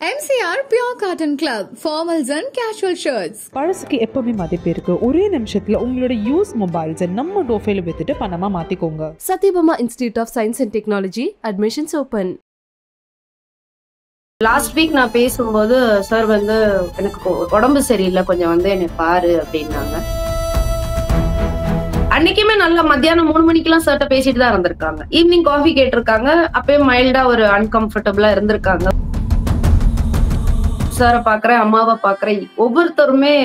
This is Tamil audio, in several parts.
MCR Pure Cotton Club, formals and casual shirts. பழசுக்கு எப்பவுமே மதிப்பு இருக்கு. ஒரே நிமிஷத்துல உங்களோட யூஸ் மொபைல்ஸை நம்ம டோஃபைல வித்துட்டு பணமா மாத்திக்கோங்க. Sathyabama institute of science and technology admissions open. Last week நான் பேசும்போது சார் வந்து எனக்கு உடம்பு சரியில்லை, கொஞ்சம் வந்து என்னை பாரு அப்படின்னாங்க. அன்னைக்குமே நல்லா மத்தியானம் 3 மணிக்கெல்லாம் சார்ட்ட பேசிட்டு தான் இருந்திருக்காங்க. ஈவினிங் காஃபி கேட்டிருக்காங்க. அப்பயே மைல்டா ஒரு அன்கம்ஃபர்டபுளா இருந்திருக்காங்க. சாரை பாக்குறேன், அம்மாவை பாக்குறேன், ஒவ்வொருத்தருமே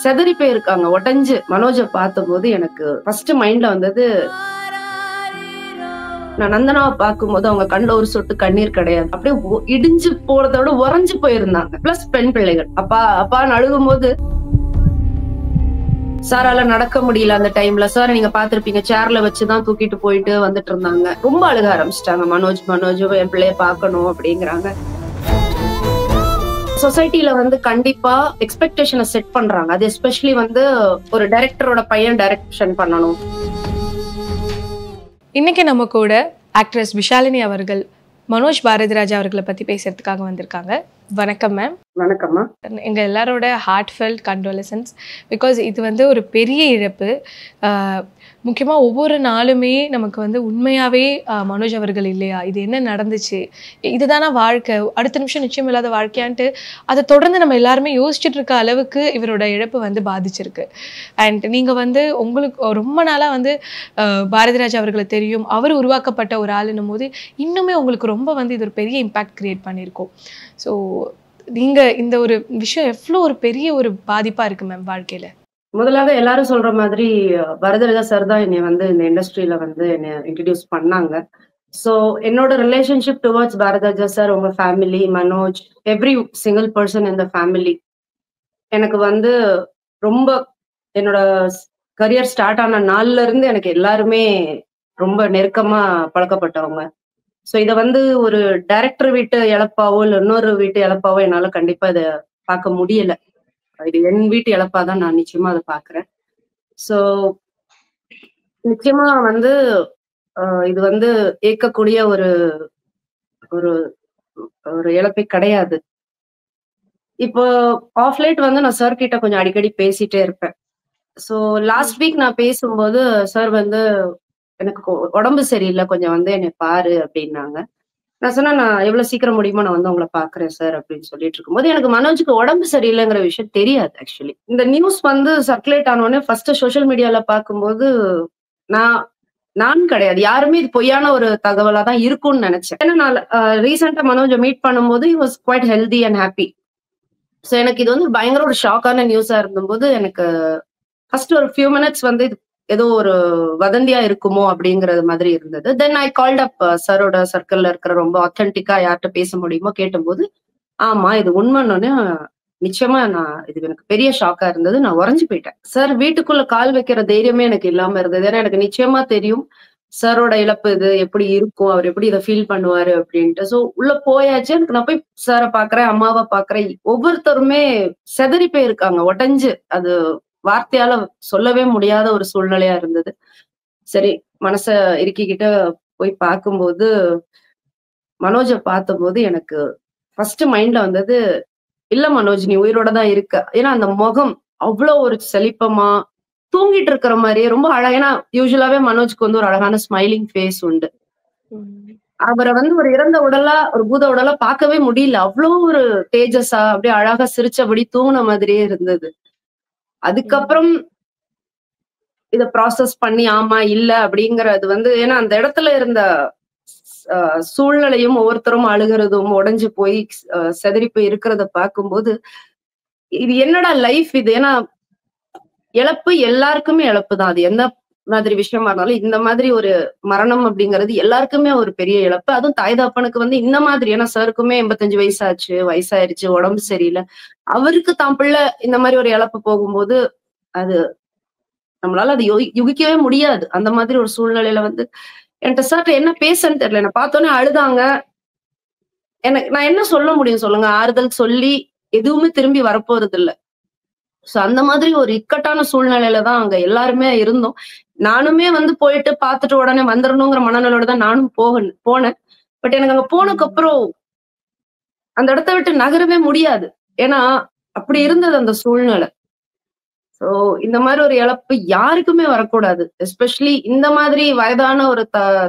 செதறி போயிருக்காங்க, உடஞ்சு. மனோஜை பார்த்தபோது எனக்கு ஃபர்ஸ்ட் மைண்ட்ல வந்தது, நான் நந்தனாவை பார்க்கும்போது அவங்க கண்ணுல ஒரு சொட்டு கண்ணீர் கிடையாது, அப்படியே இடிஞ்சு போறதோட உறைஞ்சு போயிருந்தாங்க. பிளஸ் பெண் பிள்ளைகள் அப்பா அப்பான்னு அழுகும் போது சாரால நடக்க முடியல. அந்த டைம்ல சார் நீங்க பாத்திருப்பீங்க, சேர்ல வச்சுதான் தூக்கிட்டு போயிட்டு வந்துட்டு இருந்தாங்க. ரொம்ப அழுக ஆரம்பிச்சிட்டாங்க. மனோஜ் என் பிள்ளைய பாக்கணும் அப்படிங்கிறாங்க. சொசைட்டில வந்து கண்டிப்பா எக்ஸ்பெக்டேஷனை செட் பண்றாங்க. அது எஸ்பெஷலி வந்து ஒரு டைரக்டரோட பையன் டைரக்ஷன் பண்ணணும். இன்னைக்கு நம்ம கூட ஆக்ட்ரஸ் விஷாலினி அவர்கள் மனோஜ் பாரதிராஜா அவர்களை பத்தி பேசுறதுக்காக வந்திருக்காங்க. வணக்கம் மேம். வணக்கம்மா. எங்க எல்லாரோட ஹார்ட்ஃபெல்ட் கண்டோலசன்ஸ். பிகாஸ் இது வந்து ஒரு பெரிய இழப்பு. முக்கியமாக ஒவ்வொரு நாளுமே நமக்கு வந்து உண்மையாகவே மனோஜ் அவர்கள் இல்லையா, இது என்ன நடந்துச்சு, இதுதானா வாழ்க்கை, அடுத்த நிமிஷம் நிச்சயம் இல்லாத வாழ்க்கையான்ட்டு அதை தொடர்ந்து நம்ம எல்லாருமே யோசிச்சுட்டு இருக்க அளவுக்கு இவரோட இழப்பு வந்து பாதிச்சிருக்கு. அண்ட் நீங்கள் வந்து உங்களுக்கு ரொம்ப நாளாக வந்து பாரதிராஜா அவர்களை தெரியும், அவர் உருவாக்கப்பட்ட ஒரு ஆளுன்னும் போது இன்னுமே உங்களுக்கு ரொம்ப வந்து இது ஒரு பெரிய இம்பேக்ட் கிரியேட் பண்ணியிருக்கோம். ஸோ நீங்கள் இந்த ஒரு விஷயம் எவ்வளோ ஒரு பெரிய ஒரு பாதிப்பாக இருக்குது மேம் வாழ்க்கையில்? முதலாக எல்லாரும் சொல்ற மாதிரி பாரதிராஜா சார் தான் என்னை வந்து இந்த இண்டஸ்ட்ரியில வந்து என்னை இன்ட்ரடியூஸ் பண்ணாங்க. ஸோ என்னோட ரிலேஷன்ஷிப் டுவர்ட்ஸ் பாரதிராஜா சார், உங்க family, Manoj, every single person இந்த ஃபேமிலி எனக்கு வந்து ரொம்ப, என்னோட கரியர் ஸ்டார்ட் ஆன நாள்ல இருந்து எனக்கு எல்லாருமே ரொம்ப நெருக்கமா பழக்கப்பட்டவங்க. ஸோ இதை வந்து ஒரு டைரக்டர் வீட்டு இழப்பாவோ இல்லை இன்னொரு வீட்டு இழப்பாவோ என்னால கண்டிப்பா இதை பார்க்க முடியல. இது என் வீட்டு இழப்பாதான் நான் நிச்சயமா அதை பாக்குறேன். சோ நிச்சயமா வந்து இது வந்து ஏற்கக்கூடிய ஒரு ஒரு ஒரு இழப்பே கிடையாது. இப்போ ஆஃப் லைட் வந்து நான் சார் கிட்ட கொஞ்சம் அடிக்கடி பேசிட்டே இருப்பேன். சோ லாஸ்ட் வீக் நான் பேசும்போது சார் வந்து எனக்கு உடம்பு சரியில்லை, கொஞ்சம் வந்து என்னை பாரு அப்படின்னாங்க. நான் சொன்னா, நான் எவ்வளவு சீக்கிரம் முடியுமோ நான் வந்து உங்களை பாக்குறேன் சார் அப்படின்னு சொல்லிட்டு இருக்கும்போது எனக்கு மனோஜுக்கு உடம்பு சரியில்லைங்கிற விஷயம் தெரியாது. ஆக்சுவலி இந்த நியூஸ் வந்து சர்க்குலேட் ஆனோடனே ஃபர்ஸ்ட் சோசியல் மீடியால பார்க்கும்போது நான் கிடையாது, யாருமே இது பொய்யான ஒரு தகவலா தான் இருக்கும்னு நினைச்சேன். ஏன்னா நான் ரீசெண்டா மனோஜை மீட் பண்ணும்போது he was quite healthy and happy. So எனக்கு இது வந்து பயங்கர ஒரு ஷாக்கான நியூஸா இருந்தபோது எனக்கு ஃபர்ஸ்ட் ஒரு ஃபியூ மினிட்ஸ் வந்து ஏதோ ஒரு வதந்தியா இருக்குமோ அப்படிங்கறது மாதிரி இருந்தது. தென் ஐ கால்ட் அப் சரோட சர்க்கிள்ல இருக்கிற ரொம்ப ஆத்தென்டிக்கா யார்கிட்ட பேச முடியுமோ கேட்டபோது, ஆமா இது உண்மைன்னு நிச்சயமா இது எனக்கு பெரிய ஷாக்கா இருந்தது. நான் உறைஞ்சு போயிட்டேன். சார் வீட்டுக்குள்ள கால் வைக்கிற தைரியமே எனக்கு இல்லாம இருந்தது. ஏன்னா எனக்கு நிச்சயமா தெரியும் சாரோட இழப்பு இது எப்படி இருக்கும், அவர் எப்படி இதை ஃபீல் பண்ணுவாரு அப்படின்ட்டு. சோ உள்ள போயாச்சு. எனக்கு நான் போய் சாரை பாக்குறேன், அம்மாவை பாக்குறேன், ஒவ்வொருத்தருமே செதறி போயிருக்காங்க, உடஞ்சு. அது வார்த்தையால சொல்லவே முடியாத ஒரு சூழ்நிலையா இருந்தது. சரி, மனச இறுக்கிக்கிட்ட போய் பார்க்கும்போது, மனோஜை பார்த்தபோது எனக்கு ஃபர்ஸ்ட் மைண்ட்ல வந்தது, இல்ல மனோஜ் நீ உயிரோட தான் இருக்க. ஏன்னா அந்த முகம் அவ்வளவு ஒரு செழிப்பமா தூங்கிட்டு இருக்கிற மாதிரியே ரொம்ப அழகா. ஏன்னா யூசுவலாவே மனோஜ்க்கு வந்து ஒரு அழகான ஸ்மைலிங் ஃபேஸ் உண்டு. அவரை வந்து ஒரு இறந்த உடலா, ஒரு பூத உடலா பார்க்கவே முடியல. அவ்வளவு ஒரு தேஜஸா அப்படியே அழகா சிரிச்சபடி தூங்கின மாதிரியே இருந்தது. அதுக்கப்புறம் இத ப்ராசஸ் பண்ணி ஆமா இல்ல அப்படிங்கறது வந்து, ஏன்னா அந்த இடத்துல இருந்த சூழ்நிலையும் ஒவ்வொருத்தரும் அழுகிறதும் உடைஞ்சு போய் செதறி போய் இருக்கிறத பார்க்கும்போது இது என்னடா லைஃப் இது. ஏன்னா இழப்பு எல்லாருக்குமே இழப்பு தான். அது எந்த மாதிரி விஷயமா இருந்தாலும் இந்த மாதிரி ஒரு மரணம் அப்படிங்கிறது எல்லாருக்குமே ஒரு பெரிய இழப்பு. அதுவும் தாய் தகப்பனுக்கு வந்து இந்த மாதிரி, ஏன்னா சாருக்குமே 85 வயசாயிருச்சு, உடம்பு சரியில்லை. அவருக்கு தான் பிள்ளை இந்த மாதிரி ஒரு இழப்பு போகும்போது அது நம்மளால அது யுகிக்கவே முடியாது. அந்த மாதிரி ஒரு சூழ்நிலையில வந்து என்கிட்ட சார்ட்ட என்ன பேசன்னு தெரியல. என்ன பார்த்தோன்னே அழுதாங்க. நான் என்ன சொல்ல முடியும் சொல்லுங்க? ஆறுதல் சொல்லி எதுவுமே திரும்பி வரப்போறது இல்லை. சோ அந்த மாதிரி ஒரு இக்கட்டான சூழ்நிலையில தான் அங்க எல்லாருமே இருந்தோம். நானுமே வந்து போயிட்டு பார்த்துட்டு உடனே வந்துடணுங்கிற மனநிலையோட தான் நானும் போனேன். பட் எனக்கு அங்க போனதுக்கு அப்புறம் அந்த இடத்த விட்டு நகரவே முடியாது. ஏன்னா அப்படி இருந்தது அந்த சூழ்நிலை. சோ இந்த மாதிரி ஒரு இழப்பு யாருக்குமே வரக்கூடாது. எஸ்பெஷலி இந்த மாதிரி வயதான ஒரு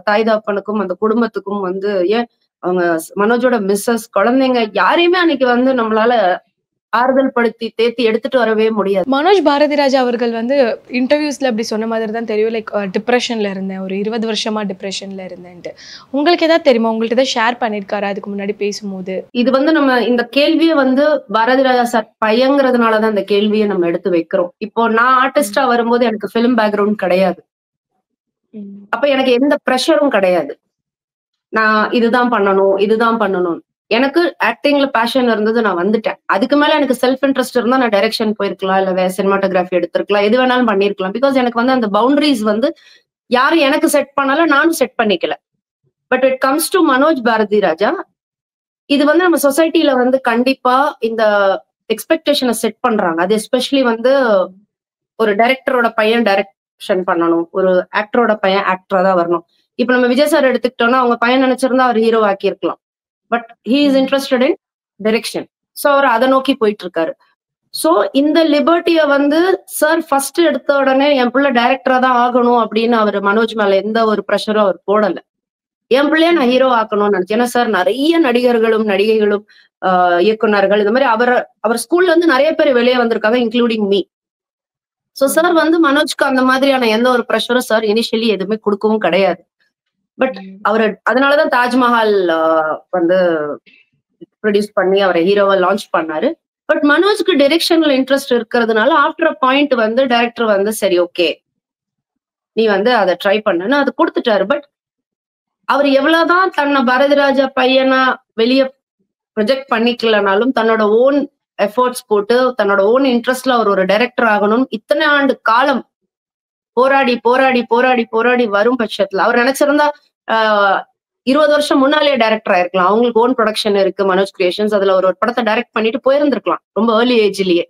தாய் தகப்பனுக்கும் அந்த குடும்பத்துக்கும் வந்து ஏன் அவங்க மனோஜோட மிஸ்ஸஸ் குழந்தைங்க யாரையுமே அன்னைக்கு வந்து நம்மளால ஆறுதல் படுத்தி தேத்தி எடுத்துட்டு வரவே முடியாது. மனோஜ் பாரதிராஜா அவர்கள் வந்து இன்டர்வியூஸ்ல அப்படி சொன்ன மாதிரி தான் தெரியும், லைக் டிப்ரெஷன்ல இருந்தேன், ஒரு 20 வருஷமா டிப்ரெஷன்ல இருந்தேன்ட்டு. உங்களுக்கு ஏதாவது தெரியுமா? உங்கள்கிட்ட ஏதாவது ஷேர் பண்ணிருக்காரு அதுக்கு முன்னாடி பேசும்போது? இது வந்து நம்ம இந்த கேள்வியை வந்து பாரதிராஜா சார் பையங்கிறதுனாலதான் இந்த கேள்வியை நம்ம எடுத்து வைக்கிறோம். இப்போ நான் ஆர்டிஸ்டா வரும்போது எனக்கு பிலிம் பேக்ரவுண்ட் கிடையாது. அப்ப எனக்கு எந்த ப்ரெஷரும் கிடையாது. நான் இதுதான் பண்ணணும். எனக்கு ஆக்டிங்ல பேஷன் இருந்தது, நான் வந்துட்டேன். அதுக்கு மேல எனக்கு செல்ஃப் இன்ட்ரெஸ்ட் இருந்தா நான் டைரக்ஷன் போயிருக்கலாம், இல்ல சினிமாட்டோகிராஃபி எடுத்திருக்கலாம், எது வேணாலும் பண்ணிருக்கலாம். பிகாஸ் எனக்கு வந்து அந்த பவுண்டரிஸ் வந்து யாரும் எனக்கு செட் பண்ணல, நானும் செட் பண்ணிக்கல. But it comes to Manoj Bharathiraja, இது வந்து நம்ம சொசைட்டில வந்து கண்டிப்பா இந்த எக்ஸ்பெக்டேஷனை செட் பண்றாங்க. அது எஸ்பெஷலி வந்து ஒரு டைரக்டரோட பையன் டைரக்ஷன் பண்ணணும், ஒரு ஆக்டரோட பையன் ஆக்டரா தான் வரணும். இப்ப நம்ம விஜய் சார் எடுத்துக்கிட்டோம்னா அவங்க பையன் நினைச்சிருந்தா அவர் ஹீரோ ஆக்கி இருக்கலாம். But he is interested in direction. So அவர் அதை நோக்கி போயிட்டு இருக்காரு. சோ இந்த லிபர்ட்டிய வந்து சார் ஃபர்ஸ்ட் எடுத்த உடனே என் பிள்ளை டைரக்டரா தான் ஆகணும் அப்படின்னு அவர் மனோஜ் மேல எந்த ஒரு ப்ரெஷரும் அவர் போடல. என் பிள்ளைய நான் ஹீரோ ஆக்கணும்னு நினைச்சேன். ஏன்னா சார் நிறைய நடிகர்களும் நடிகைகளும் இயக்குனர்கள் இந்த மாதிரி அவர் ஸ்கூல்ல இருந்து நிறைய பேர் வெளியே வந்திருக்காங்க, இன்க்ளூடிங் மீ. சோ சார் வந்து மனோஜ்க்கு அந்த மாதிரியான எந்த ஒரு ப்ரெஷரும் சார் இனிஷியலி எதுவுமே கொடுக்கவும் கிடையாது. பட் அவரு அதனாலதான் தாஜ்மஹால் வந்து ப்ரொடியூஸ் பண்ணி அவரை ஹீரோவா லான்ச் பண்ணாரு. பட் மனோஜ்க்கு டைரக்ஷன்ல இன்ட்ரெஸ்ட் இருக்கிறதுனால ஆஃப்டர் அ பாயிண்ட் வந்து டைரக்டர் வந்து சரி ஓகே நீ வந்து அதை ட்ரை பண்ணுன்னு அது கொடுத்துட்டாரு. பட் அவர் எவ்வளவுதான் தன்னை பாரதிராஜா பையனா வெளியே ப்ரொஜெக்ட் பண்ணிக்கலனாலும் தன்னோட ஓன் எஃபர்ட்ஸ் போட்டு தன்னோட ஓன் இன்ட்ரெஸ்ட்ல அவர் ஒரு டைரக்டர் ஆகணும் இத்தனை ஆண்டு காலம் போராடி வரும் பட்சத்துல அவர் நினைச்சிருந்தா 20 வருஷம் முன்னாலேயே டைரக்டர் ஆயிருக்கலாம். அவங்களுக்கு ஓன் ப்ரொடக்ஷன் இருக்கு, மனோஜ் கிரியேஷன்ஸ். அதுல ஒரு படத்தை டைரக்ட் பண்ணிட்டு போயிருந்திருக்கலாம் ரொம்ப ஏர்லி ஏஜ்லயே.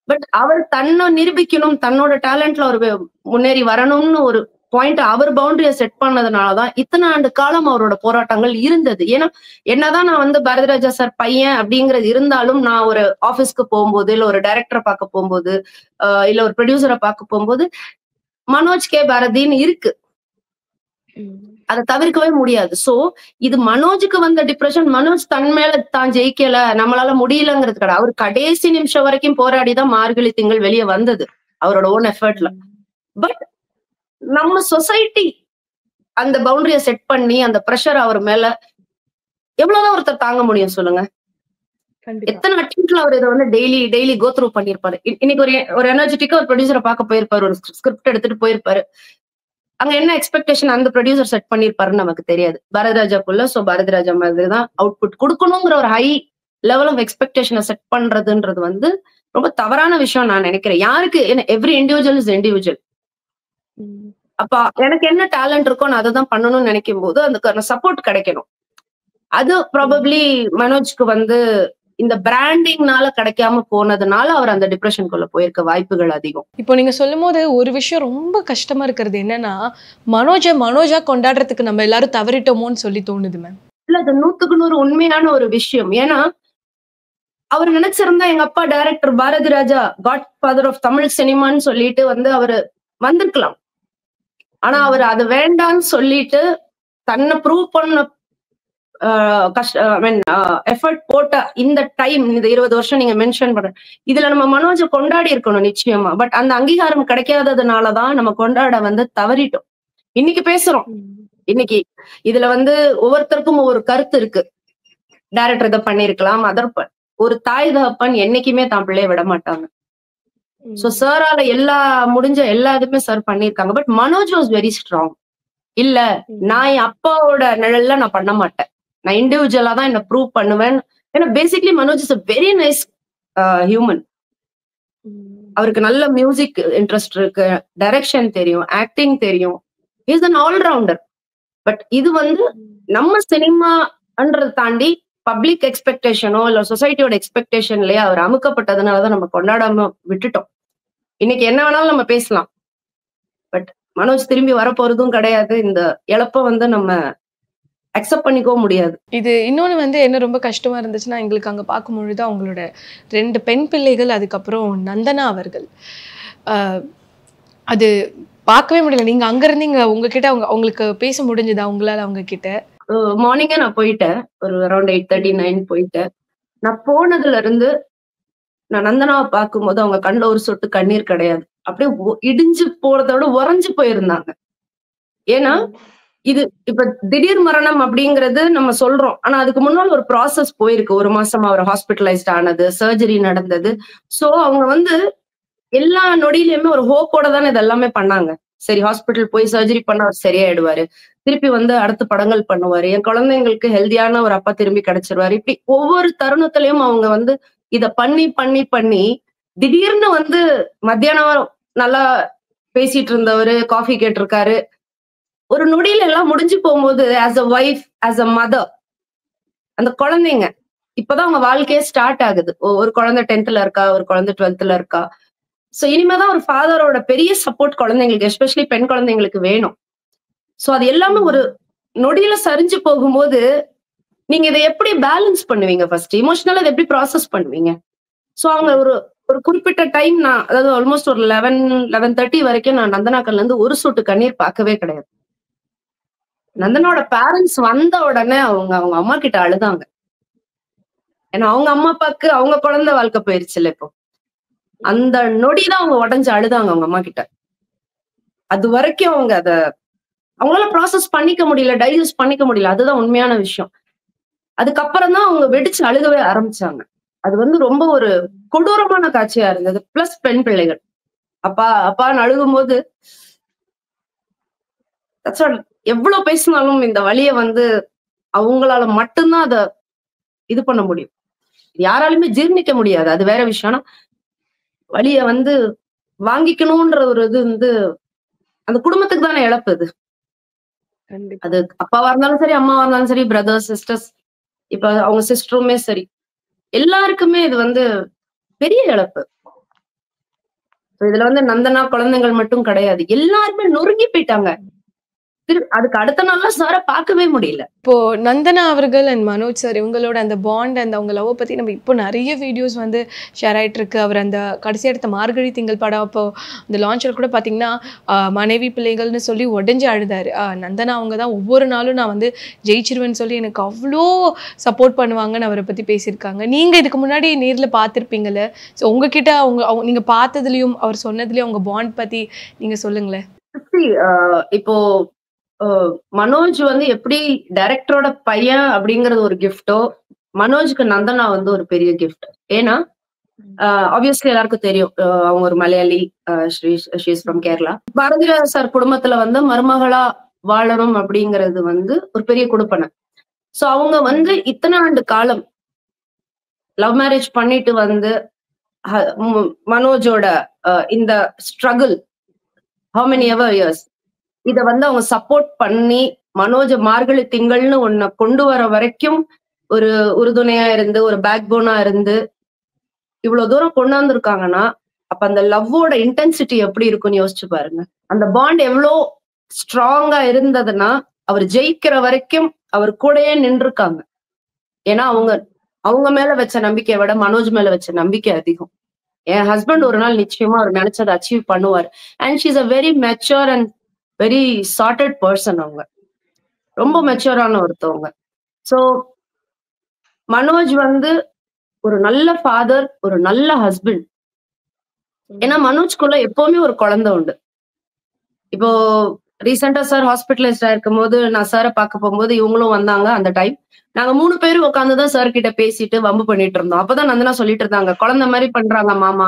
பட் அவர் தன்னை நிரூபிக்கணும், தன்னோட டேலண்ட்ல அவர் முன்னேறி வரணும்னு ஒரு பாயிண்ட் அவர் பவுண்டரிய செட் பண்ணதுனாலதான் இத்தனை ஆண்டு காலம் அவரோட போராட்டங்கள் இருந்தது. ஏன்னா என்னதான் நான் வந்து பாரதிராஜா சார் பையன் அப்படிங்கிறது இருந்தாலும் நான் ஒரு ஆபீஸ்க்கு போகும்போது இல்ல ஒரு டைரக்டரை பார்க்க போகும்போது இல்ல ஒரு ப்ரொடியூசரை பார்க்க போகும்போது மனோஜ் கே பாரதின்னு இருக்கு, அதை தவிர்க்கவே முடியாது. சோ இது மனோஜுக்கு வந்த டிப்ரெஷன், மனோஜ் தன் மேல தான் ஜெயிக்கல, நம்மளால முடியலங்கிறது கிடையாது. அவர் கடைசி நிமிஷம் வரைக்கும் போராடிதான் மார்கழி திங்கள் வெளியே வந்தது அவரோட ஓன் எஃபர்ட்ல. பட் நம்ம சொசைட்டி அந்த பவுண்டரிய செட் பண்ணி அந்த ப்ரெஷர் அவர் மேல எவ்வளவுதான் ஒருத்தர் தாங்க முடியும் சொல்லுங்க? எத்தனை அட்டெம்ப்ட்ல அவர் இதை வந்து டெய்லி கோ த்ரூ பண்ணிருப்பாரு. இன்னைக்கு ஒரு எனர்ஜெட்டிக்கா ஒரு ப்ரொடியூசரை பார்க்க போயிருப்பாரு, ஒரு ஸ்கிரிப்ட் எடுத்துட்டு போயிருப்பாரு. அங்க என்ன எக்ஸ்பெக்டேஷன் அந்த ப்ரொடியூசர் செட் பண்ணிருப்பாருன்னு நமக்கு தெரியாது. பாரதிராஜாக்குள்ள சோ பாரதிராஜா மாதிரி தான் அவுட்புட் கொடுக்கணுங்கிற ஒரு ஹை லெவல் ஆஃப் எக்ஸ்பெக்டேஷனை செட் பண்றதுன்றது வந்து ரொம்ப தவறான விஷயம் நான் நினைக்கிறேன். யாருக்கு எவ்ரி இண்டிவிஜுவல் இஸ் இண்டிவிஜுவல். அப்ப எனக்கு என்ன டேலண்ட் இருக்கோ நான் அதை தான் பண்ணணும்னு நினைக்கும் போது அதுக்கான சப்போர்ட் கிடைக்கணும். அது ப்ராபப்ளி மனோஜ்க்கு வந்து இந்த பிராண்டிங்னால கிடைக்காம போனதுனால அவர் அந்த டிப்ரெஷனுக்குள்ள போயிருக்க வாய்ப்புகள் அதிகம். இப்போ நீங்க சொல்லும் போது ஒரு விஷயம் ரொம்ப கஷ்டமா இருக்கிறது என்னன்னா, மனோஜா கொண்டாடுறதுக்கு நம்ம எல்லாரும் தவறிட்டோமோன்னு சொல்லி தோணுது மேம். இல்ல அது 100க்கு 100 உண்மையான ஒரு விஷயம். ஏன்னா அவர் நினைச்சிருந்தா எங்க அப்பா director Bharathiraja godfather of Tamil சினிமான்னு சொல்லிட்டு வந்து அவரு வந்திருக்கலாம். ஆனா அவர் அது வேண்டான்னு சொல்லிட்டு தன்னை ப்ரூவ் பண்ண எஃபர்ட் போட்ட இந்த டைம், இந்த 20 வருஷம் நீங்க மென்ஷன் பண்ற இதுல நம்ம மனோஜை கொண்டாடி இருக்கணும் நிச்சயமா. பட் அந்த அங்கீகாரம் கிடைக்காததுனாலதான் நம்ம கொண்டாட வந்து தவறிட்டோம். இன்னைக்கு பேசுறோம், இன்னைக்கு இதுல வந்து ஒவ்வொருத்தருக்கும் ஒவ்வொரு கருத்து இருக்கு. டைரக்டர் இதை பண்ணிருக்கலாம், ஒரு தாய் தகப்பன் என்னைக்குமே தான் பிள்ளைய விட மாட்டாங்க. சோ சாரால முடிஞ்ச எல்லா இதுமே சார் பண்ணிருக்காங்க. But Manoj was very strong. இல்ல நான் என் அப்பாவோட நிழல்ல நான் பண்ண மாட்டேன், நான் இண்டிவிஜுவலா தான் என்ன ப்ரூவ் பண்ணுவேன். ஏன்னா basically Manoj is a very nice human. அவருக்கு நல்ல மியூசிக் இன்ட்ரெஸ்ட் இருக்கு, டைரக்ஷன் தெரியும், ஆக்டிங் தெரியும், இஸ் அன் ஆல்ரவுண்டர். பட் இது வந்து நம்ம சினிமான்றதை தாண்டி பப்ளிக் எக்ஸ்பெக்டேஷனோ இல்ல சொசைட்டியோட எக்ஸ்பெக்டேஷன்லயே அவர் அமுக்கப்பட்டதுனாலதான் நம்ம கொண்டாடாம விட்டுட்டோம். இன்னைக்கு என்ன வேணாலும் நம்ம பேசலாம், பட் மனோஜ் திரும்பி வரப்போறதும் கிடையாது. இந்த இழப்ப வந்து நம்ம அக்செப்ட் பண்ணிக்கவும் முடியாது. இது இன்னொன்று வந்து என்ன ரொம்ப கஷ்டமாக இருந்துச்சுன்னா, எங்களுக்கு அங்கே பார்க்கும்பொழுது அவங்களோட 2 பெண் பிள்ளைகள், அதுக்கப்புறம் நந்தனா அவர்கள். அது பார்க்கவே முடியல. நீங்கள் அங்கே இருந்தீங்க, உங்ககிட்ட அவங்களுக்கு பேச முடிஞ்சுதா உங்களால் அவங்க கிட்ட? மார்னிங்கே நான் போயிட்டேன், ஒரு அரௌண்ட் 8:30 9 போயிட்டேன். நான் போனதுல இருந்து நான் நந்தனாவை பார்க்கும்போது அவங்க கண்ணில் ஒரு சொட்டு கண்ணீர் கிடையாது. அப்படியே இடிஞ்சு போறதோட உறைஞ்சு போயிருந்தாங்க. ஏன்னா இது இப்ப திடீர் மரணம் அப்படிங்கிறது நம்ம சொல்றோம், ஆனா அதுக்கு முன்னால் ஒரு ப்ராசஸ் போயிருக்கு. 1 மாசமா அவர் ஹாஸ்பிட்டலைஸ்ட் ஆனது, சர்ஜரி நடந்தது. சோ அவங்க வந்து எல்லா நொடியிலுமே ஒரு ஹோப்போட தானே இது எல்லாமே பண்ணாங்க. சரி, ஹாஸ்பிட்டல் போய் சர்ஜரி பண்ண அவர் சரியாயிடுவாரு, திருப்பி வந்து அடுத்த படங்கள் பண்ணுவாரு, என் குழந்தைங்களுக்கு ஹெல்தியான ஒரு அப்பா திரும்பி கிடைச்சிருவாரு. இப்படி ஒவ்வொரு தருணத்திலையும் அவங்க வந்து இத பண்ணி பண்ணி பண்ணி திடீர்னு வந்து மத்தியானம் நல்லா பேசிட்டு இருந்தவரு காஃபி கேட்டிருக்காரு. ஒரு நொடியில எல்லாம் முடிஞ்சு போகும்போது as a wife, as a mother, அந்த குழந்தைங்க இப்பதான் அவங்க வாழ்க்கையே ஸ்டார்ட் ஆகுது. ஒரு குழந்தை 10th இருக்கா, ஒரு குழந்தை 12th இருக்கா. சோ இனிமேதான் ஒரு ஃபாதரோட பெரிய சப்போர்ட் குழந்தைங்களுக்கு, எஸ்பெஷலி பெண் குழந்தைங்களுக்கு வேணும். சோ அது எல்லாமே ஒரு நொடியில சரிஞ்சு போகும்போது நீங்க இதை எப்படி பேலன்ஸ் பண்ணுவீங்க? ஃபர்ஸ்ட் இமோஷனலா இதை எப்படி ப்ராசஸ் பண்ணுவீங்க? சோ அவங்க ஒரு குறிப்பிட்ட டைம், நான் அதாவது ஆல்மோஸ்ட் ஒரு 11:30 வரைக்கும் நான் நந்தனாக்கள்ல இருந்து ஒரு சொட்டு கண்ணீர் பார்க்கவே கிடையாது. நந்தனோட பேரண்ட்ஸ் வந்த உடனே அவங்க அம்மா கிட்ட அழுதாங்க. ஏன்னா அவங்க அம்மா அப்பாக்கு அவங்க குழந்தை வாழ்க்கை போயிருச்சுல்ல. இப்போ அந்த நொடிதான் அவங்க உடஞ்சு அழுதாங்க அவங்க அம்மா கிட்ட. அது வரைக்கும் அவங்க அவங்களால ப்ராசஸ் பண்ணிக்க முடியல, டைஜஸ்ட் பண்ணிக்க முடியல. அதுதான் உண்மையான விஷயம். அதுக்கப்புறம் தான் அவங்க வெடிச்சு அழுகவே ஆரம்பிச்சாங்க. அது வந்து ரொம்ப ஒரு கொடூரமான காட்சியா இருந்தது. பிளஸ் பெண் பிள்ளைகள் அப்பான்னு அழுகும்போது எவ்வளவு பேசினாலும் இந்த வலிய வந்து அவங்களால மட்டும்தான் அத இது பண்ண முடியும். யாராலுமே ஜீர்ணிக்க முடியாது, அது வேற விஷயம். ஆனா வலிய வந்து வாங்கிக்கணும்ன்ற ஒரு இது வந்து அந்த குடும்பத்துக்கு தானே இழப்பு. அது அப்பாவா இருந்தாலும் சரி, அம்மாவா இருந்தாலும் சரி, பிரதர்ஸ் சிஸ்டர்ஸ், இப்ப அவங்க சிஸ்டருமே சரி, எல்லாருக்குமே இது வந்து பெரிய இழப்பு. இதுல வந்து நந்தனா குழந்தைகள் மட்டும் கிடையாது, எல்லாருமே நொறுங்கி போயிட்டாங்க. அதுக்கு அடுத்த நாள்லாம் சார பார்க்கவே முடியல. இப்போ நந்தனா அவர்கள் அண்ட் மனோஜ் சார் இவங்களோட அந்த பாண்ட் அந்த அவங்க லவ் பத்தி நம்ம இப்போ நிறைய வீடியோஸ் வந்து ஷேர் ஆயிட்டு இருக்கு. அவர் அந்த கடைசி எடுத்த மார்கழி திங்கள் படம் அப்போ அந்த லான்ச்சில் கூட பார்த்தீங்கன்னா மனைவி பிள்ளைகள்னு சொல்லி உடஞ்சி அழுதாரு. நந்தனா அவங்க தான் ஒவ்வொரு நாளும் நான் வந்து ஜெயிச்சிருவேன்னு சொல்லி எனக்கு அவ்வளோ சப்போர்ட் பண்ணுவாங்கன்னு அவரை பத்தி பேசியிருக்காங்க. நீங்க இதுக்கு முன்னாடி நேரில் பார்த்துருப்பீங்கல்ல, ஸோ உங்ககிட்ட அவங்க நீங்க பார்த்ததுலயும் அவர் சொன்னதுலயும் அவங்க பாண்ட் பத்தி நீங்க சொல்லுங்களேன். இப்போ மனோஜ் வந்து எப்படி டைரக்டரோட பையன் அப்படிங்கறது ஒரு கிஃப்டோ, மனோஜ்க்கு நந்தனா வந்து ஒரு பெரிய கிஃப்ட். ஏன்னா ஆப்வியஸ்லி எல்லாருக்கும் தெரியும், அவங்க ஒரு Malayali, she is from Kerala. Bharathiraja sir குடும்பத்துல வந்து மருமகளா வாழணும் அப்படிங்கிறது வந்து ஒரு பெரிய கொடுப்பனை. சோ அவங்க வந்து இத்தனை ஆண்டு காலம் லவ் மேரேஜ் பண்ணிட்டு வந்து மனோஜோட இந்த struggle how many ever years இத வந்து அவங்க சப்போர்ட் பண்ணி மனோஜ மார்கழி திங்கள்னு ஒன்ன கொண்டு வர வரைக்கும் ஒரு உறுதுணையா இருந்து, ஒரு பேக் போனா இருந்து இவ்வளவு தூரம் கொண்டாந்துருக்காங்கன்னா, அப்ப அந்த லவ்வோட இன்டென்சிட்டி எப்படி இருக்கும்னு யோசிச்சு பாருங்க. அந்த பாண்ட் எவ்வளோ ஸ்ட்ராங்கா இருந்ததுன்னா அவர் ஜெயிக்கிற வரைக்கும் அவர் கூடயே நின்றுருக்காங்க. ஏன்னா அவங்க மேல வச்ச நம்பிக்கையை விட மனோஜ் மேல வச்ச நம்பிக்கை அதிகம். என் ஹஸ்பண்ட் ஒரு நாள் நிச்சயமா அவர் நினைச்சதை அச்சீவ் பண்ணுவார். And she is a very mature and very sorted person. அவங்க ரொம்ப மெச்சூரான ஒருத்தவங்க. சோ மனோஜ் வந்து ஒரு நல்ல ஃபாதர், ஒரு நல்ல ஹஸ்பண்ட். ஏன்னா மனோஜ்குள்ள எப்பவுமே ஒரு குழந்தை உண்டு. இப்போ ரீசெண்டா சார் ஹாஸ்பிட்டலைஸ்டா இருக்கும் போது நான் சாரை பார்க்க போகும்போது இவங்களும் வந்தாங்க. அந்த டைம் நாங்க 3 பேரும் உட்காந்துதான் சார் கிட்ட பேசிட்டு வம்பு பண்ணிட்டு இருந்தோம். அப்பதான் நந்தனா சொல்லிட்டு இருந்தாங்க, குழந்தை மாதிரி பண்றாங்க மாமா,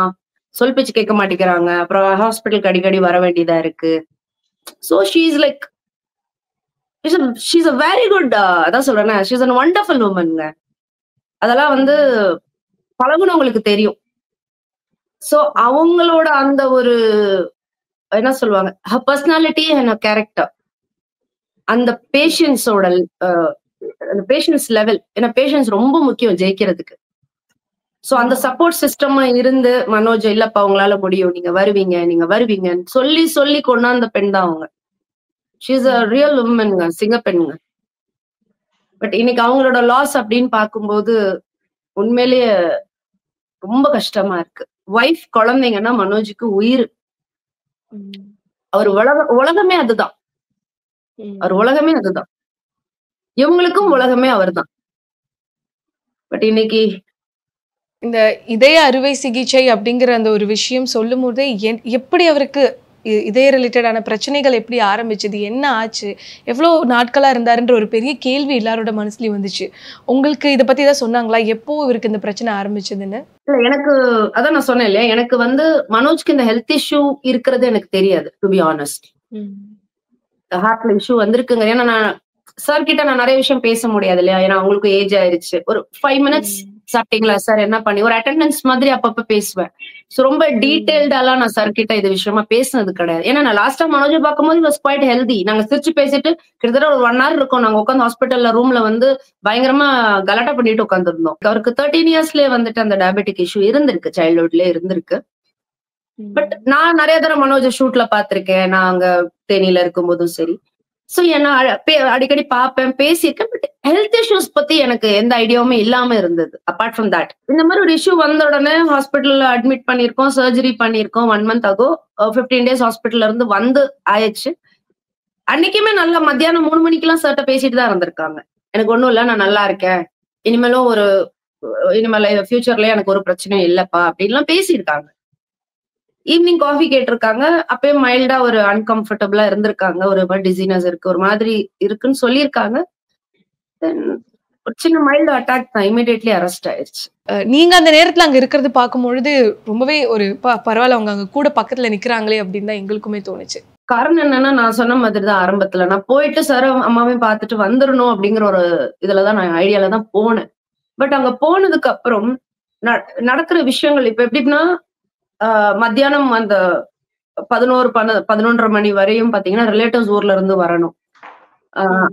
சொல் பேச்சு கேட்க மாட்டேங்கிறாங்க, அப்புறம் ஹாஸ்பிட்டலுக்கு அடிக்கடி வர வேண்டியதா இருக்கு. So she is like, she's a very good, அதான் சொல்றேன், she's a wonderful woman. அதெல்லாம் வந்து பழகுனவங்களுக்கு தெரியும். சோ அவங்களோட அந்த ஒரு என்ன சொல்லுவாங்க, her personality and her character, அந்த பேஷன்ஸோட அந்த பேஷன்ஸ் லெவல், ஏன்னா பேஷன்ஸ் ரொம்ப முக்கியம் ஜெயிக்கிறதுக்கு. சோ அந்த சப்போர்ட் சிஸ்டம் இருந்து மனோஜ் இல்லப்பா உங்களால முடியும், நீங்க வருவீங்கன்னு சொல்லி சொல்லி கொண்டாந்த பெண் தான் அவங்க. She is a real woman, சிங்க பெண்ணுங்க. பட் இன்னைக்கு அவங்களோட லாஸ் அப்படின்னு பார்க்கும்போது உண்மையிலேயே ரொம்ப கஷ்டமா இருக்கு. ஒய்ஃப் குழந்தைங்கன்னா மனோஜுக்கு உயிர். அவர் உலகமே அதுதான். அவர் உலகமே அதுதான். இவங்களுக்கும் உலகமே அவர் தான். பட் இன்னைக்கு இந்த இதய அறுவை சிகிச்சை அப்படிங்கிற அந்த ஒரு விஷயம் சொல்லும் போதே எப்படி அவருக்கு இதய ரிலேட்டடான பிரச்சனைகள் எப்படி ஆரம்பிச்சது, என்ன ஆச்சு, எவ்வளோ நாட்களா இருந்தாருன்ற ஒரு பெரிய கேள்வி எல்லாரோட மனசுலயும் வந்துச்சு. உங்களுக்கு இதை பத்தி ஏதாவது சொன்னாங்களா, எப்போ இவருக்கு இந்த பிரச்சனை ஆரம்பிச்சதுன்னு? இல்ல, எனக்கு அதான் நான் சொன்னேன் இல்லையா, எனக்கு மனோஜ்க்கு இந்த ஹெல்த் இஷ்யூ இருக்கிறது எனக்கு தெரியாது, டு பி ஆனஸ்ட். ஹார்ட்ல இஷ்யூ வந்திருக்குங்க. ஏன்னா நான் சார் கிட்ட நான் நிறைய விஷயம் பேச முடியாது இல்லையா, ஏன்னா அவங்களுக்கு ஏஜ் ஆயிருச்சு. ஒரு 5 minutes சாப்பிட்டீங்களா சார், என்ன பண்ணி ஒரு அட்டெண்டன்ஸ் மாதிரி அப்பப்ப பேசுவேன். சோ ரொம்ப டீடைல்டாலாம் நான் சார் கிட்ட இது விஷயமா பேசினது கிடையாது. ஏன்னா நான் லாஸ்டா மனோஜை பார்க்கும்போது வாஸ் குவைட் ஹெல்தி. நாங்க சிரிச்சு பேசிட்டு கிட்டத்தட்ட ஒரு 1 hour இருக்கும். நாங்க உட்காந்து ஹாஸ்பிட்டல்ல ரூம்ல பயங்கரமா கலாட்டா பண்ணிட்டு உட்காந்துருந்தோம். அவருக்கு 13 yearsலயே அந்த டயபெட்டிக் இஷ்யூ இருந்திருக்கு, சைல்ட்ஹுட்லயே இருந்திருக்கு. பட் நான் நிறைய தடவை மனோஜ் ஷூட்ல பாத்திருக்கேன், நான் அங்க தேனியில இருக்கும் போதும் சரி. சோ என்ன அடிக்கடி பாப்பேன், பேசியிருக்கேன். பட் ஹெல்த் இஷ்யூஸ் பத்தி எனக்கு எந்த ஐடியாவுமே இல்லாம இருந்தது. அப்பார்ட் ஃப்ரம் தட், இந்த மாதிரி ஒரு இஷ்யூ வந்த உடனே ஹாஸ்பிட்டல்ல அட்மிட் பண்ணிருக்கோம், சர்ஜரி பண்ணிருக்கோம். 1 month ago 15 days ஹாஸ்பிட்டல்ல இருந்து ஆயிடுச்சு. அன்னைக்குமே நல்லா மத்தியானம் 3 மணிக்கெல்லாம் சர்ட்ட பேசிட்டு தான் இருந்திருக்காங்க. எனக்கு ஒண்ணும் இல்ல, நான் நல்லா இருக்கேன், இனிமேல ஃபியூச்சர்ல எனக்கு ஒரு பிரச்சனையும் இல்லப்பா அப்படின்லாம் பேசியிருக்காங்க. ஈவினிங் காஃபி கேட்டிருக்காங்க, அப்பயே மைல்டா ஒரு அன்கம்ஃபர்டபுளா இருந்திருக்காங்க, ஒரு மாதிரி டிசீனஸ் இருக்கு, ஒரு மாதிரி இருக்குன்னு சொல்லியிருக்காங்க. ஒரு சின்ன மைல்டு அட்டாக் தான், இமிடியேட்லி அரெஸ்ட் ஆயிடுச்சு. நீங்க அந்த நேரத்துல அங்க இருக்கிறது பார்க்கும்பொழுது ரொம்பவே ஒரு பரவாயில்ல, அவங்க அங்க கூட பக்கத்துல நிக்கிறாங்களே அப்படின்னு தான் எங்களுக்குமே தோணுச்சு. காரணம் என்னன்னா, நான் சொன்ன மாதிரி தான் ஆரம்பத்துல, நான் போயிட்டு சார் அம்மாவையும் பார்த்துட்டு வந்துடணும் அப்படிங்கிற ஒரு இதுலதான் நான் ஐடியால தான் போனேன். பட் அங்க போனதுக்கு அப்புறம் நடக்கிற விஷயங்கள் இப்ப எப்படின்னா, மத்தியானம் அந்த 11 மணி வரையும் பாத்தீங்கன்னா ரிலேட்டிவ்ஸ் ஊர்ல இருந்து வரணும்.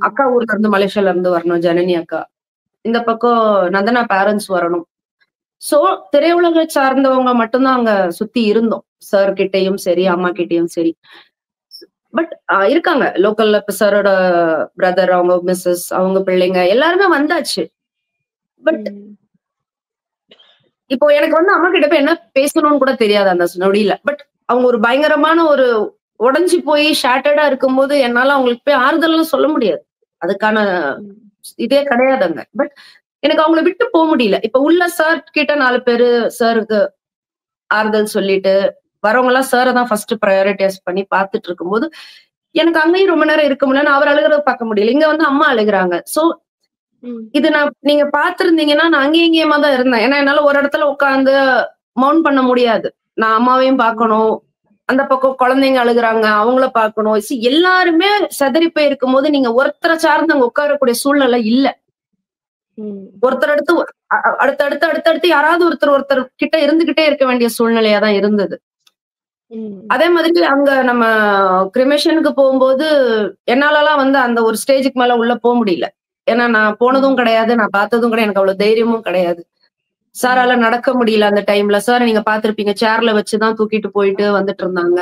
அக்கா ஊர்ல இருந்து, மலேசியால இருந்து வரணும், ஜனனி அக்கா. இந்த பக்கம் நந்தனா பேரண்ட்ஸ் வரணும். சோ திரையுலக சார்ந்தவங்க மட்டும்தான் அங்க சுத்தி இருந்தோம், சார் கிட்டையும் சரி அம்மா கிட்டையும் சரி. பட் இருக்காங்க லோக்கல்ல, இப்ப சாரோட பிரதர், அவங்க மிஸ்ஸஸ், அவங்க பிள்ளைங்க எல்லாருமே வந்தாச்சு. பட் இப்போ எனக்கு அம்மா கிட்ட போய் என்ன பேசணும்னு கூட தெரியாது அந்த நொடியில. பட் அவங்க ஒரு பயங்கரமான ஒரு உடைஞ்சு போய் ஷேட்டர்டா இருக்கும்போது என்னால அவங்களுக்கு போய் ஆறுதல்லாம் சொல்ல முடியாது, அதுக்கான இதே கிடையாதுங்க. பட் எனக்கு அவங்கள விட்டு போக முடியல. இப்ப உள்ள சார் கிட்ட 4 பேரு சாருக்கு ஆறுதல் சொல்லிட்டு வரவங்க எல்லாம் சாரை தான் ஃபர்ஸ்ட் ப்ரையாரிட்டைஸ் பண்ணி பார்த்துட்டு இருக்கும்போது எனக்கு அங்கேயும் ரொம்ப நேரம் இருக்க முடியல, நான் அவர் அழுகிறத பார்க்க முடியல. இங்க அம்மா அழுகுறாங்க. சோ இது நீங்க பாத்திருந்தீங்கன்னா நான் அங்கேயும் இங்கேயுமா தான் இருந்தேன். ஏன்னா என்னால ஒரு இடத்துல உட்காந்து மவுண்ட் பண்ண முடியாது. நான் அம்மாவையும் பார்க்கணும், அந்த பக்கம் குழந்தைங்க அழுகுறாங்க, அவங்கள பார்க்கணும். எல்லாருமே செதறி போய் இருக்கும் போது நீங்க ஒருத்தரை சார்ந்து அங்க உட்காரக்கூடிய சூழ்நிலை இல்ல. ஒருத்தர் அடுத்தடுத்து யாராவது ஒருத்தர் கிட்ட இருந்துகிட்டே இருக்க வேண்டிய சூழ்நிலையா தான் இருந்தது. அதே மாதிரி அங்க நம்ம கிரிமேஷனுக்கு போகும்போது என்னாலலாம் அந்த ஒரு ஸ்டேஜுக்கு மேல உள்ள போக முடியல. ஏன்னா நான் போனதும் கிடையாது, நான் பார்த்ததும் கிடையாது, எனக்கு அவ்வளவு தைரியமும் கிடையாது. சாரால நடக்க முடியல அந்த டைம்ல. சார் நீங்க பாத்திருப்பீங்க, சேர்ல வச்சுதான் தூக்கிட்டு போயிட்டு வந்துட்டு இருந்தாங்க.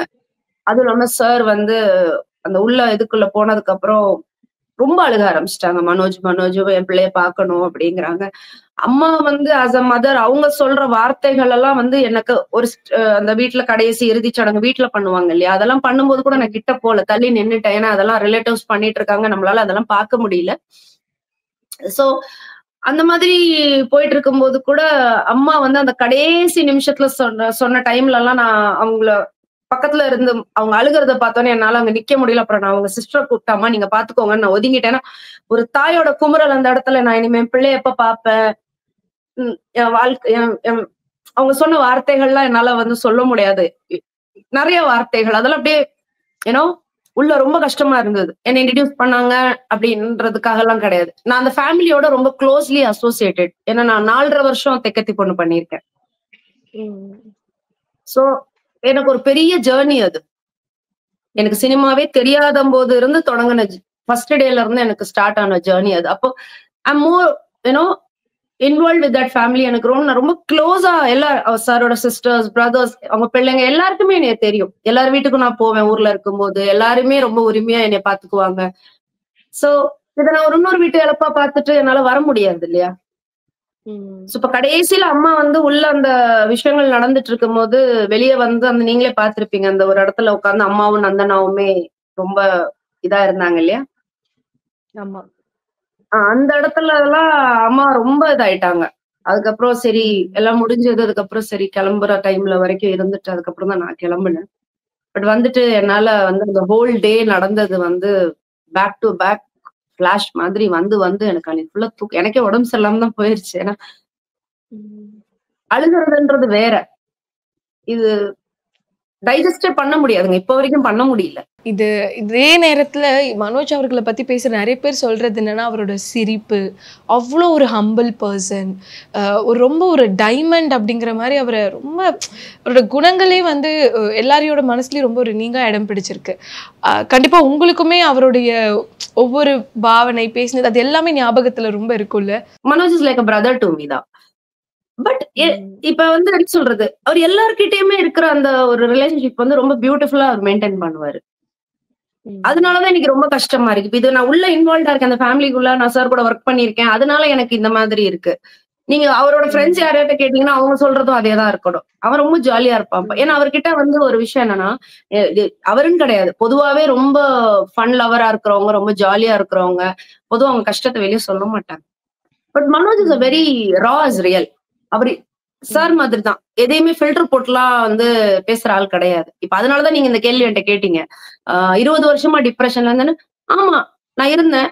அதுவும் இல்லாம சார் அந்த உள்ள இதுக்குள்ள போனதுக்கு அப்புறம் ரொம்ப அழுக ஆரம்பிச்சிட்டாங்க. மனோஜ் என் பிள்ளைய பாக்கணும் அப்படிங்கிறாங்க. அம்மா ஆஸ் அ மதர் அவங்க சொல்ற வார்த்தைகள் எல்லாம் எனக்கு ஒரு அந்த வீட்டுல கடைசி இறுதி சடங்கு வீட்டுல பண்ணுவாங்க இல்லையா, அதெல்லாம் பண்ணும்போது கூட நான் கிட்ட போல, தள்ளி நின்னுட்டேன். ஏன்னா அதெல்லாம் ரிலேட்டிவ்ஸ் பண்ணிட்டு இருக்காங்க, நம்மளால அதெல்லாம் பார்க்க முடியல. சோ அந்த மாதிரி போயிட்டு இருக்கும்போது கூட அம்மா அந்த கடைசி நிமிஷத்துல சொன்ன டைம்ல எல்லாம் நான் அவங்கள பக்கத்துல இருந்து அவங்க அழுகிறத பார்த்தோன்னே என்னால அங்க நிக்க முடியல. அப்புறம் நான் அவங்க சிஸ்டரை கூப்பிட்டாமா, நீங்க பாத்துக்கோங்கன்னு நான் ஒதுங்கிட்டேன்னா, ஒரு தாயோட குமுறல் அந்த இடத்துல நான் இனிமே பிள்ளைய எப்ப பாப்பேன், என் வாழ்க்கை அவங்க சொன்ன வார்த்தைகள்லாம் என்னால சொல்ல முடியாது. நிறைய வார்த்தைகள் அதெல்லாம் அப்படியே ஏன்னோ உள்ள ரொம்ப கஷ்டமா இருந்தது. என்ன இன்ட்ரடியூஸ் பண்ணாங்க அப்படின்றதுக்காக எல்லாம் கிடையாது. நான் அந்த ஃபேமிலியோட ரொம்ப க்ளோஸ்லி அசோசியேட்டட். ஏன்னா நான் 4.5 வருஷம் தெக்கத்தி பொண்ணு பண்ணியிருக்கேன். சோ எனக்கு ஒரு பெரிய ஜேர்னி அது. எனக்கு சினிமாவே தெரியாத போது இருந்து தொடங்கின ஃபர்ஸ்ட் டேல இருந்து எனக்கு ஸ்டார்ட் ஆன ஜேர்னி அது. அப்போ I am more involve with that family. எனக்கு ரொம்ப க்ளோஸா சாரோட சிஸ்டர்ஸ், பிரதர்ஸ், அவங்க பிள்ளைங்க எல்லாருக்குமே என்னைய தெரியும். எல்லார் வீட்டுக்கும் நான் போவேன் ஊர்ல இருக்கும்போது, எல்லாருமே ரொம்ப உரிமையா என்னைய பாத்துக்குவாங்க. சோ இதை நான் ஒரு இன்னொரு வீட்டு இழப்பா பார்த்துட்டு என்னால வர முடியாது இல்லையா. இப்ப கடைசியில அம்மா வந்து உள்ள அந்த விஷயங்கள் நடந்துட்டு இருக்கும் போது வெளியே வந்து அந்த நீங்களே பார்த்திருப்பீங்க, அந்த ஒரு இடத்துல உட்கார்ந்து அம்மாவும் நந்தனாவுமே ரொம்ப இதா இருந்தாங்க இல்லையா. ஆமா. அந்த இடத்துல எல்லாம் அம்மா ரொம்ப இதாயிட்டாங்க. அதுக்கப்புறம் சரி எல்லாம் முடிஞ்சது. அதுக்கப்புறம் சரி கிளம்புற டைம்ல வரைக்கும் இருந்துட்டு அதுக்கப்புறம் தான் நான் கிளம்புனேன். பட் வந்துட்டு என்னால வந்து அந்த ஹோல் டே நடந்தது வந்து பேக் டு பேக் ஃபிளாஷ் மாதிரி வந்து வந்து எனக்கு அன்னைக்கு ஃபுல்லா எனக்கே உடம்பு சரியில்லாம தான் போயிருச்சு. ஏன்னா அழுகுறதுன்றது வேற, இது டைஜஸ்டே பண்ண முடியாதுங்க, இப்ப வரைக்கும் பண்ண முடியல. இதே நேரத்துல மனோஜ் அவர்களை பத்தி பேசுற நிறைய பேர் சொல்றது என்னன்னா, அவரோட சிரிப்பு அவ்வளோ ஒரு ஹம்பிள் பர்சன், ரொம்ப ஒரு டைமண்ட் அப்படிங்கிற மாதிரி அவரை ரொம்ப அவரோட குணங்களே வந்து எல்லாரையோட மனசுலயும் ரொம்ப ஒரு நீங்கா இடம் பிடிச்சிருக்கு. கண்டிப்பா உங்களுக்குமே அவருடைய ஒவ்வொரு பாவனை பேசினது அது எல்லாமே ஞாபகத்துல ரொம்ப இருக்கும்ல. Manoj is like a brother to me தான். பட் இப்ப வந்து என்ன சொல்றது, அவர் எல்லார்கிட்டயுமே இருக்கிற அந்த ஒரு ரிலேஷன்ஷிப் வந்து ரொம்ப பியூட்டிஃபுல்லா அவர் மெயின்டைன் பண்ணுவாரு. அதனாலதான் எனக்கு ரொம்ப கஷ்டமா இருக்கு. இப்ப இது நான் உள்ள இன்வால்வ்டா இருக்கேன், அந்த ஃபேமிலிக்குள்ள நான் சார் கூட ஒர்க் பண்ணிருக்கேன், அதனால எனக்கு இந்த மாதிரி இருக்கு. நீங்க அவரோட ஃப்ரெண்ட்ஸ் யார்கிட்ட கேட்டீங்கன்னா அவங்க சொல்றதும் அதேதான் இருக்கணும். அவன் ரொம்ப ஜாலியா இருப்பான். ஏன்னா அவர்கிட்ட வந்து ஒரு விஷயம் என்னன்னா, அவருன்னு கிடையாது, பொதுவாவே ரொம்ப ஃபன் லவரா இருக்கிறவங்க, ரொம்ப ஜாலியா இருக்கிறவங்க பொதுவா அவங்க கஷ்டத்தை வெளியே சொல்ல மாட்டாங்க. But Manoj is a very raw is real. அவரு சார் மாதிரி தான், எதையுமே ஃபில்டர் போட்டுலாம் வந்து பேசுற ஆள் கிடையாது. இப்ப அதனாலதான் நீங்க இந்த கேள்வி என்கிட்ட கேட்டீங்க. 20 வருஷமா டிப்ரெஷன்ல இருந்தேன்னு. ஆமா நான் இருந்தேன்,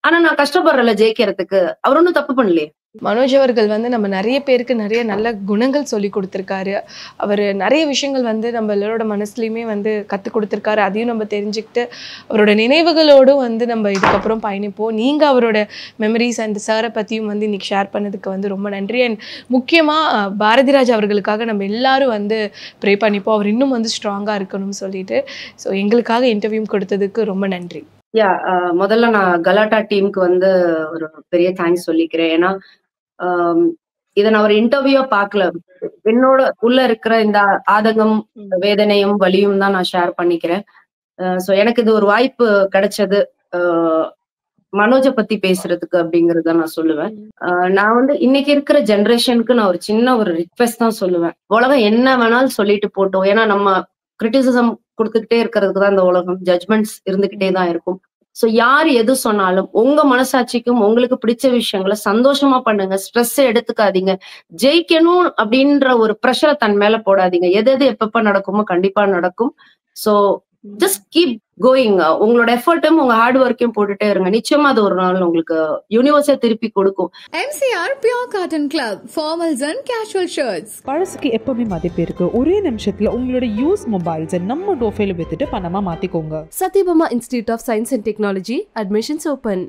ஆனா நான் கஷ்டப்படுறல ஜெயிக்கிறதுக்கு. அவர் ஒன்னும் தப்பு பண்ணலையே. மனோஜ் அவர்கள் வந்து நம்ம நிறைய பேருக்கு நிறைய நல்ல குணங்கள் சொல்லி கொடுத்துருக்காரு. அவர் நிறைய விஷயங்கள் வந்து நம்ம எல்லாரோட மனசுலையுமே வந்து கற்றுக் கொடுத்துருக்காரு. அதையும் நம்ம தெரிஞ்சுக்கிட்டு அவரோட நினைவுகளோடும் வந்து நம்ம இதுக்கப்புறம் பயணிப்போம். நீங்கள் அவரோட மெமரிஸ் அண்ட் சாரை பற்றியும் வந்து இன்னைக்கு ஷேர் பண்ணதுக்கு வந்து ரொம்ப நன்றி. அண்ட் முக்கியமாக பாரதிராஜ் அவர்களுக்காக நம்ம எல்லாரும் வந்து ப்ரே பண்ணிப்போம், அவர் இன்னும் வந்து ஸ்ட்ராங்காக இருக்கணும்னு சொல்லிட்டு. ஸோ எங்களுக்காக இன்டர்வியூ கொடுத்ததுக்கு ரொம்ப நன்றி. முதல்ல நான் கலாட்டா டீமுக்கு வந்து ஒரு பெரிய தேங்க்ஸ் சொல்லிக்கிறேன். ஏன்னா இதை நான் ஒரு இன்டர்வியூ பார்க்கல, என்னோட உள்ள இருக்கிற இந்த ஆதங்கம், வேதனையும் வலியும் தான் நான் ஷேர் பண்ணிக்கிறேன். சோ எனக்கு இது ஒரு வாய்ப்பு கிடைச்சது மனோஜை பத்தி பேசுறதுக்கு அப்படிங்கறத நான் சொல்லுவேன். நான் வந்து இன்னைக்கு இருக்கிற ஜெனரேஷனுக்கு நான் ஒரு சின்ன ஒரு ரிக்வெஸ்ட் தான் சொல்லுவேன். உலகம் என்ன வேணாலும் சொல்லிட்டு போட்டோம், ஏன்னா நம்ம கிரிட்டிசிசம் கொடுத்துக்கிட்டே இருக்கிறதுக்கு தான் இந்த உலகம், ஜட்மெண்ட்ஸ் இருந்துகிட்டே தான் இருக்கும். சோ யார் எது சொன்னாலும் உங்க மனசாட்சிக்கும் உங்களுக்கு பிடிச்ச விஷயங்களை சந்தோஷமா பண்ணுங்க, ஸ்ட்ரெஸ் எடுத்துக்காதீங்க. ஜெயிக்கணும் அப்படின்ற ஒரு ப்ரெஷரை தன் மேல போடாதீங்க. எது எப்பப்ப நடக்குமோ கண்டிப்பா நடக்கும். So just keep going. உங்களோட எஃபர்ட்டும் உங்க ஹார்ட் ஒர்க்கையும் போட்டுட்டே இருங்க, நிச்சயமா அது ஒரு நாள் உங்களுக்கு யூனிவர்ஸே திருப்பி கொடுக்கும். MCR Pure Cotton Club, formals and casual shirts. பழசுக்கு எப்பவுமே மதிப்பு இருக்கு. ஒரே நிமிஷத்துல உங்களோட யூஸ் மொபைல்ஸை நம்ம டோஃபைல வித்துட்டு பணமா மாத்திக்கோங்க. Satyabama Institute of Science and Technology, admissions open.